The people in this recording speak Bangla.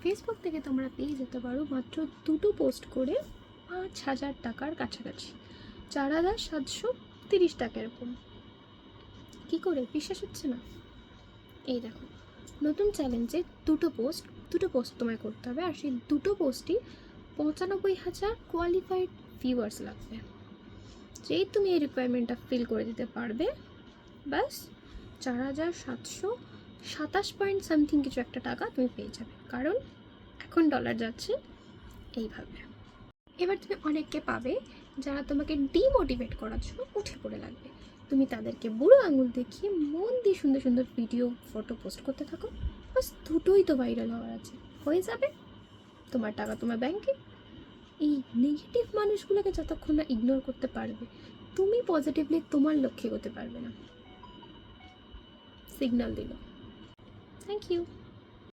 ফেসবুক থেকে তোমরা পেয়ে যেতে পারো মাত্র 2টো পোস্ট করে 5,000 টাকার কাছাকাছি, 4,730 টাকা এরকম। কী করে বিশ্বাস হচ্ছে না? এই দেখো, নতুন চ্যালেঞ্জে দুটো পোস্ট তোমায় করতে হবে, আর সেই দুটো পোস্টই 95,000 কোয়ালিফাইড ভিউয়ার্স লাগবে। যেই তুমি এই রিকোয়ারমেন্টটা ফিল করে দিতে পারবে, ব্যাস 4,727 সামথিং কিছু একটা টাকা তুমি পেয়ে যাবে, কারণ এখন ডলার যাচ্ছে এইভাবে। এবার তুমি অনেককে পাবে যারা তোমাকে ডিমোটিভেট করার জন্য উঠে পড়ে লাগবে। তুমি তাদেরকে বুড়ো আঙুল দেখিয়ে মন দিয়ে সুন্দর সুন্দর ভিডিও ফটো পোস্ট করতে থাকো, বাস দুটোই তো ভাইরাল হওয়ার আছে, হয়ে যাবে তোমার টাকা তোমার ব্যাংকে। এই নেগেটিভ মানুষগুলোকে যতক্ষণ না ইগনোর করতে পারবে, তুমি পজিটিভলি তোমার লক্ষ্যে এগোতে পারবে না। সিগন্যাল দিল। Thank you.